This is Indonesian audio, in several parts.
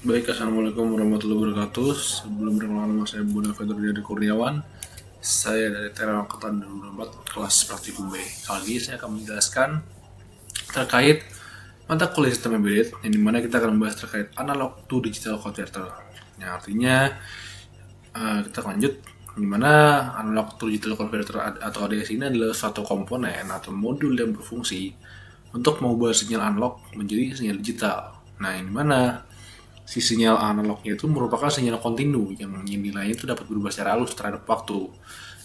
Baik, Assalamualaikum warahmatullahi wabarakatuh. Sebelum berkenalan, nama saya Bunda Fedro Dedi Kurniawan. Saya dari TERA Angkatan 2024 kelas praktikum B. Kali ini saya akan menjelaskan terkait mata kuliah sistem embedded, yang dimana kita akan membahas terkait analog to digital converter. Yang artinya kita lanjut, dimana analog to digital converter atau ADC ini adalah suatu komponen atau modul yang berfungsi untuk mengubah sinyal analog menjadi sinyal digital. Nah, yang dimana si sinyal analognya itu merupakan sinyal kontinu yang nilainya itu dapat berubah secara halus terhadap waktu.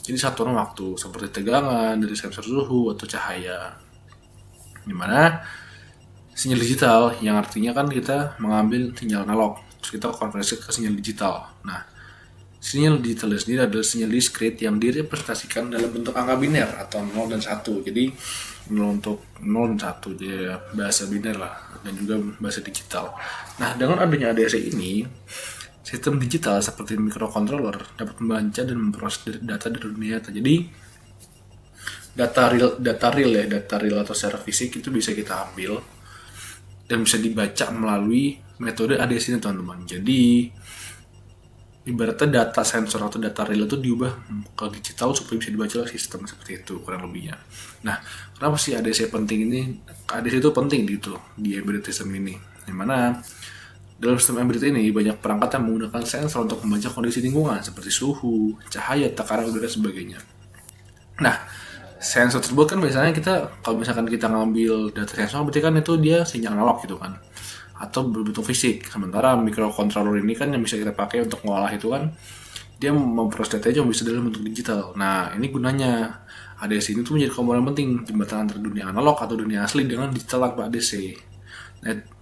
Jadi satuan waktu seperti tegangan dari sensor suhu atau cahaya. Dimana sinyal digital yang artinya kan kita mengambil sinyal analog terus kita konversi ke sinyal digital. Nah, sinyal digital sendiri adalah sinyal discrete yang direpresentasikan dalam bentuk angka biner atau 0 dan 1. Jadi 0 untuk 0 dan 1, jadi bahasa biner lah, dan juga bahasa digital. Nah, dengan adanya ADC ini, sistem digital seperti microcontroller dapat membaca dan memproses data dari dunia nyata. Jadi data real atau secara fisik itu bisa kita ambil dan bisa dibaca melalui metode ADC ini, teman-teman. Jadi ibaratnya data sensor atau data real itu diubah ke digital supaya bisa dibaca oleh sistem, seperti itu kurang lebihnya. Nah, kenapa sih ADC penting ini? ADC itu penting gitu di embedded system ini, dimana dalam sistem embedded ini banyak perangkat yang menggunakan sensor untuk membaca kondisi lingkungan seperti suhu, cahaya, tekanan udara, dan sebagainya. Nah, sensor tersebut kan biasanya kalau misalkan kita ngambil data sensor, berarti kan itu dia sinyal analog gitu kan, atau berbentuk fisik. Sementara microcontroller ini kan yang bisa kita pakai untuk ngolah itu kan dia memproses data yang bisa dalam bentuk digital. Nah, ini gunanya ADC ini tuh menjadi komponen penting jembatan antara dunia analog atau dunia asli dengan digital tanpa ADC.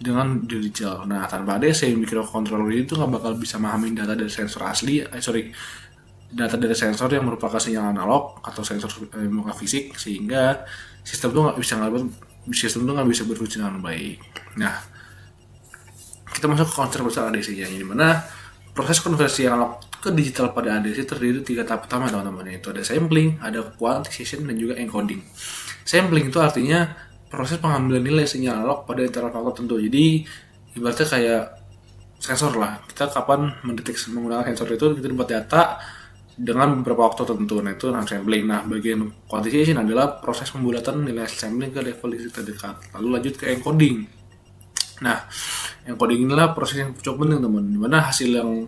Dengan digital. Nah, tanpa ADC microcontroller ini tuh nggak bakal bisa memahami data dari sensor asli. Data dari sensor yang merupakan sinyal analog atau sensor muka fisik, sehingga sistem tuh nggak bisa berfungsi dengan baik. Nah, kita masuk ke konsep besar ADC-nya, di mana proses konversi analog ke digital pada ADC terdiri 3 tahap utama, teman-teman, yaitu ada sampling, ada quantization, dan juga encoding. Sampling itu artinya proses pengambilan nilai sinyal analog pada interval waktu tertentu. Jadi ibaratnya kayak sensor lah, kita kapan mendeteksi menggunakan sensor itu kita dapat data dengan beberapa waktu tertentu. Nah, itu sampling. Nah, bagian quantization adalah proses pembulatan nilai sampling ke level terdekat. Lalu lanjut ke encoding. Nah, encoding inilah proses yang cukup penting, teman, dimana hasil yang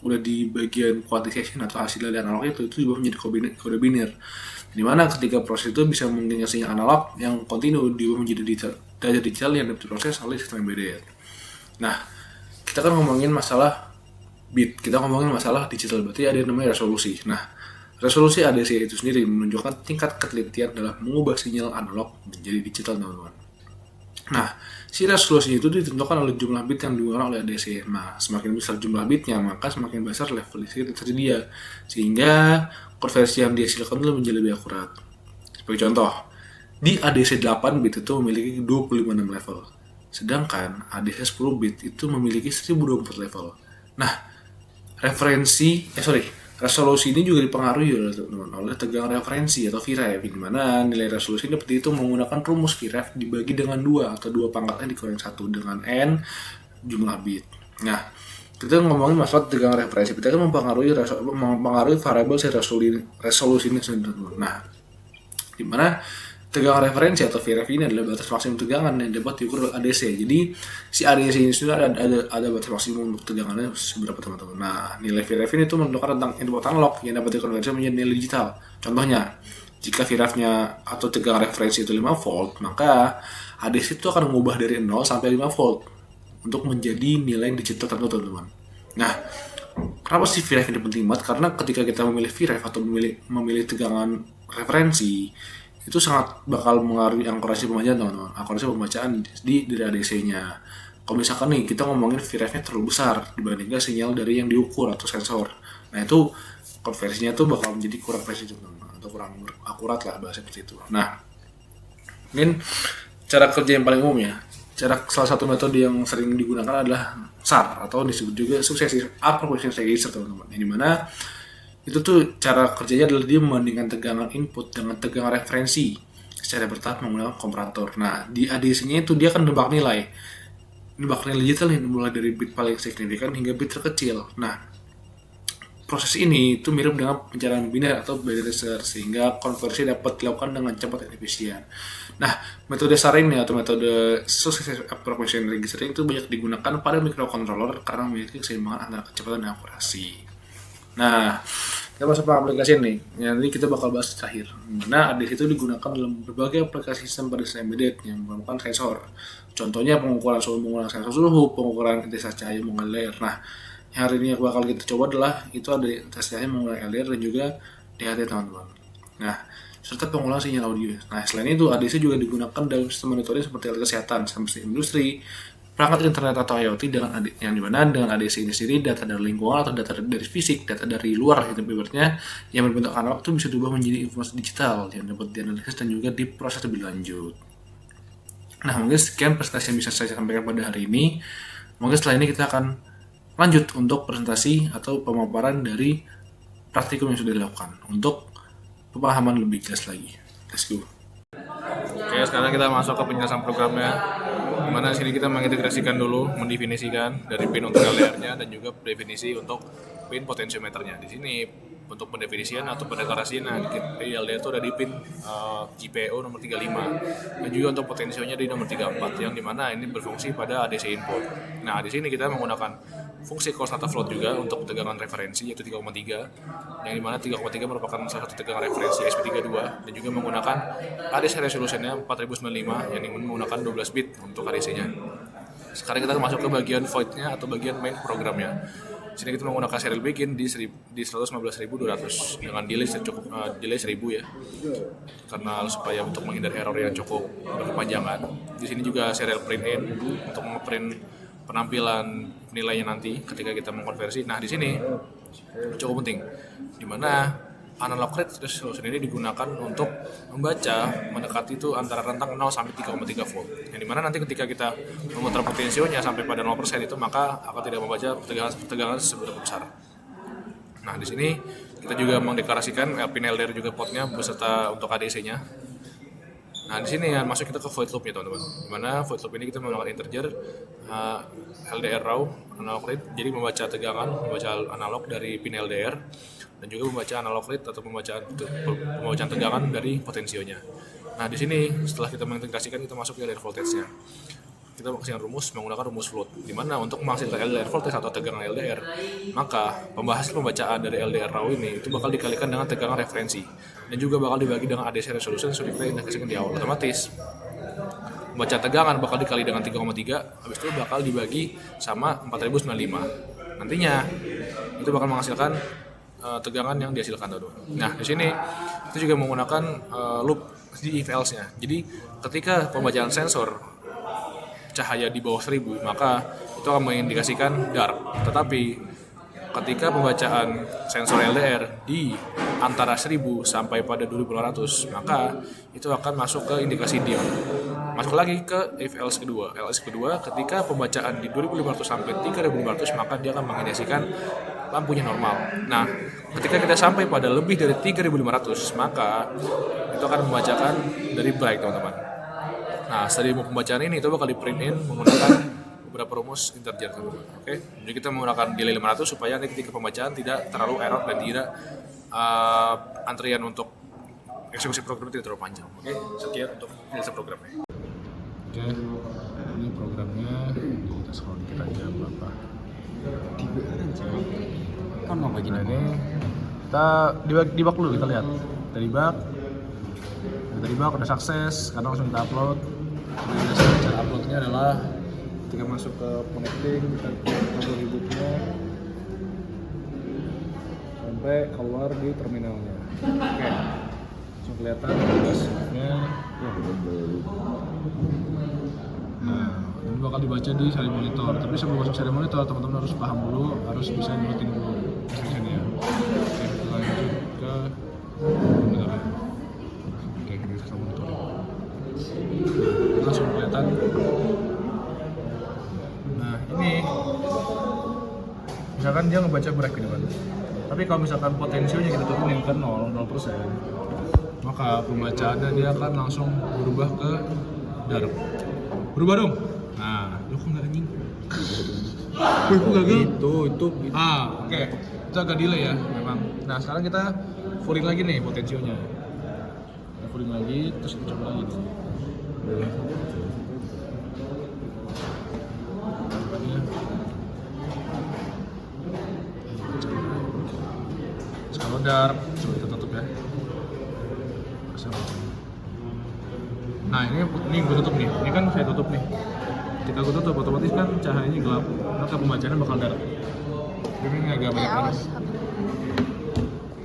udah di bagian quantization atau hasil dari analog itu juga menjadi kode biner, dimana ketika proses itu bisa menggunakan sinyal analog yang kontinu diubah menjadi data digital yang dapat diproses oleh sistem embedded. Nah, kita kan ngomongin masalah bit, kita ngomongin masalah digital, berarti ada yang namanya resolusi. Nah, resolusi ADC itu sendiri menunjukkan tingkat ketelitian dalam mengubah sinyal analog menjadi digital, teman-teman. Nah, si resolusi itu ditentukan oleh jumlah bit yang digunakan oleh ADC. Nah, semakin besar jumlah bitnya, maka semakin besar level listrik yang tersedia, sehingga konversi yang dihasilkan itu menjadi lebih akurat. Sebagai contoh, di ADC 8 bit itu memiliki 25 level, sedangkan ADC 10 bit itu memiliki 1024 level. Nah, resolusi ini juga dipengaruhi oleh tegangan referensi atau VREF, di mana nilai resolusi ini seperti itu menggunakan rumus VREF dibagi dengan 2 atau 2 pangkat N dikurangi 1 dengan N jumlah bit. Nah, kita ngomongin masalah tegangan referensi, kita kan mempengaruhi variabel resolusi ini sendiri. Nah, di mana tegangan referensi atau VREF ini adalah batas maksimum tegangan yang dapat diukur oleh ADC. Jadi si ADC ini sudah ada batas maksimum untuk tegangannya seberapa, teman-teman. Nah, nilai VREF ini tuh menentukan tentang input analog yang dapat dikonversi menjadi nilai digital. Contohnya, jika VREF-nya atau tegangan referensi itu 5 volt, maka ADC itu akan mengubah dari 0 sampai 5 volt untuk menjadi nilai digital tertentu, teman-teman. Nah, kenapa sih VREF ini penting banget? Karena ketika kita memilih VREF atau memilih tegangan referensi, itu sangat bakal mengaruhi akurasi pembacaan, teman-teman. Akurasi pembacaan dari ADC-nya. Kalau misalkan nih kita ngomongin VREF-nya terlalu besar dibandingkan sinyal dari yang diukur atau sensor, nah itu konversinya tuh bakal menjadi kurang presisi, teman-teman, atau kurang akurat lah, bahasa seperti itu. Nah, mungkin cara kerja yang paling umum ya. Salah satu metode yang sering digunakan adalah SAR atau disebut juga successive approximation register, teman-teman. Yang dimana itu tuh cara kerjanya adalah dia membandingkan tegangan input dengan tegangan referensi secara bertahap menggunakan komparator. Nah, di ADC-nya itu dia akan nebak nilai ini bakal nilai digital nih, mulai dari bit paling signifikan hingga bit terkecil. Nah, proses ini itu mirip dengan pencarian biner atau binary search, sehingga konversi dapat dilakukan dengan cepat dan efisien. Nah, metode SAR ini atau metode Successive Approximation Registering itu banyak digunakan pada microcontroller karena memiliki keseimbangan antara kecepatan dan akurasi. Nah, kita masuk ke aplikasi nih. Nanti kita bakal bahas terakhir. Nah, ADC itu digunakan dalam berbagai aplikasi sistem pada embedded yang menggunakan sensor. Contohnya pengukuran suhu menggunakan sensor suhu, pengukuran intensitas cahaya menggunakan LDR. Nah, yang hari ini yang bakal kita coba adalah itu ada intensitas cahaya menggunakan LDR dan juga DHT teman-teman. Nah, serta pengulangan sinyal audio. Nah, selain itu ADC juga digunakan dalam sistem monitoring seperti alat kesehatan, seperti industri, perangkat internet atau IoT dengan yang dimana dengan ADC ini sendiri data dari lingkungan atau data dari fisik, data dari luar itu ibaratnya yang berbentuk analog itu bisa diubah menjadi informasi digital yang dapat dianalisis dan juga diproses lebih lanjut. Nah, mungkin sekian presentasi yang bisa saya sampaikan pada hari ini. Mungkin setelah ini kita akan lanjut untuk presentasi atau pemaparan dari praktikum yang sudah dilakukan untuk pemahaman lebih jelas lagi. Let's go. Oke, sekarang kita masuk ke penjelasan programnya. Dimana sini kita mengintegrasikan dulu, mendefinisikan dari pin untuk LDR-nya dan juga definisi untuk pin potensiometernya. Di sini untuk pendefinisian atau pendeklarasian, nah di LDR itu ada di pin GPIO nomor 35 dan juga untuk potensionya di nomor 34 yang dimana ini berfungsi pada ADC input. Nah, di sini kita menggunakan fungsi constanta float juga untuk tegangan referensi yaitu 3,3 yang dimana 3,3 merupakan salah satu tegangan referensi SP32 dan juga menggunakan ADC resolusinya 4095 yang menggunakan 12 bit untuk ADC-nya. Sekarang kita masuk ke bagian void-nya atau bagian main programnya. Di sini kita menggunakan serial begin di 115.200 dengan delay cukup delay 1000 ya. Karena supaya untuk menghindari error yang cukup berkepanjangan. Di sini juga serial print in untuk ngeprint penampilan nilainya nanti ketika kita mengkonversi. Nah, di sini cukup penting di mana analog rate resolution ini digunakan untuk membaca mendekati itu antara rentang 0 sampai 3,3 volt. Yang dimana nanti ketika kita memutar potensionya sampai pada 0% itu maka akan tidak membaca tegangan seberapa besar. Nah, di sini kita juga mendeklarasikan pin LDR juga potnya beserta untuk ADC-nya. Nah, di sini ya masuk kita ke void loop ya teman-teman. Dimana void loop ini kita menggunakan integer LDR raw analog rate, jadi membaca tegangan, membaca analog dari pin LDR dan juga membaca analog rate atau pembacaan tegangan dari potensionya. Nah, di sini setelah kita mengintegrasikan kita masuk ke LDR voltage-nya. Kita menghasilkan rumus menggunakan rumus float, di mana untuk menghasilkan LDR voltage atau tegangan LDR, maka hasil pembacaan dari LDR raw ini itu bakal dikalikan dengan tegangan referensi dan juga bakal dibagi dengan ADC resolution yang sudah kita integrasikan di awal. Otomatis pembacaan tegangan bakal dikali dengan 3,3, habis itu bakal dibagi sama 4095. Nantinya itu bakal menghasilkan tegangan yang dihasilkan tadi. Nah, di sini itu juga menggunakan loop di if else-nya. Jadi ketika pembacaan sensor cahaya di bawah 1000 maka itu akan mengindikasikan dark. Tetapi ketika pembacaan sensor LDR di antara 1000 sampai pada 2800 maka itu akan masuk ke indikasi dim. Masuk lagi ke if else kedua. Else kedua ketika pembacaan di 2500 sampai 3500 maka dia akan mengindikasikan lampunya normal. Nah, ketika kita sampai pada lebih dari 3500 maka itu akan membacakan dari bright teman-teman. Nah, setelah pembacaan ini itu bakal di print in menggunakan beberapa rumus integer teman-teman. Oke, jadi kita menggunakan delay 500 supaya nanti ketika pembacaan tidak terlalu error dan tidak antrian untuk eksekusi program tidak terlalu panjang. Oke, sekian untuk penjelasan programnya. Oke, ini programnya kita scroll dikit aja berapa. Kan mau begini ini kita dibak dulu kita lihat dari bak udah sukses karena langsung kita upload. Nah, cara uploadnya adalah ketika masuk ke connecting kita upload rebootnya sampai keluar di terminalnya. Oke, langsung kelihatan hasilnya. Nah, ini bakal dibaca di seri monitor. Tapi sebelum masuk seri monitor, teman-teman harus paham dulu, harus bisa nurutin dulu instruksinya. Oke, kita lanjut ke monitor. Oke, kita bisa ke monitor. Langsung kelihatan. Nah, ini misalkan dia ngebaca break gitu kan. Tapi kalau misalkan potensinya kita turunin ke 0%, maka pembacaannya dia akan langsung berubah ke dark. Berubah dong. Nah, lu kok nggak anjing? Itu. Oke. Itu agak delay ya memang. Nah sekarang kita fullin lagi nih potensionya. Kita fullin lagi, terus kita coba lagi nih. Skala dark, coba kita tutup ya. Nah ini gue tutup nih, ini kan saya tutup nih. Ketika gue tutup otomatis kan cahayanya gelap, maka pembacaannya bakal dark. Ini agak banyak kan?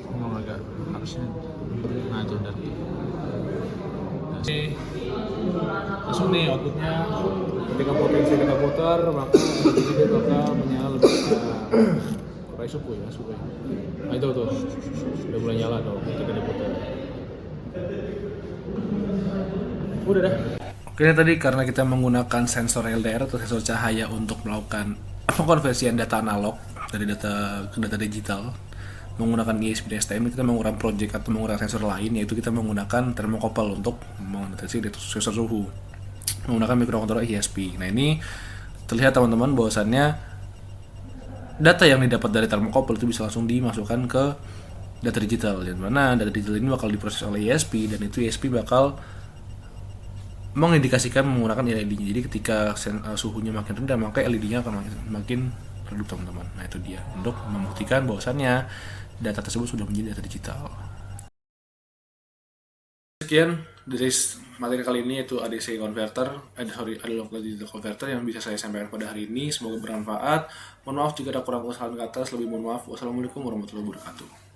Ngomong agak harusnya. Nah itu dark. Nah, langsung nih outputnya. Ketika potensi kita putar, maka dia bakal menyala lebih ke suku ya, suku. Nah itu tuh, udah mulai nyala tuh ketika diputar. Udah dah. Oke tadi karena kita menggunakan sensor LDR atau sensor cahaya untuk melakukan pengkonversian data analog dari data ke data digital menggunakan ISP dan STM, kita menggunakan project atau menggunakan sensor lain, yaitu kita menggunakan thermocouple untuk mendeteksi sensor suhu menggunakan microcontroller ISP. Nah ini terlihat teman-teman bahwasannya data yang didapat dari thermocouple itu bisa langsung dimasukkan ke data digital, di mana data digital ini bakal diproses oleh ISP dan itu ISP bakal mengindikasikan menggunakan LED-nya. Jadi ketika suhunya makin rendah maka LED-nya akan makin redup teman-teman. Nah itu dia untuk membuktikan bahwasannya data tersebut sudah menjadi data digital. Sekian dari materi kali ini, yaitu ADC converter, analog digital converter yang bisa saya sampaikan pada hari ini. Semoga bermanfaat. Mohon maaf jika ada kurang kesalahan kata. Lebih mohon maaf. Wassalamualaikum warahmatullahi wabarakatuh.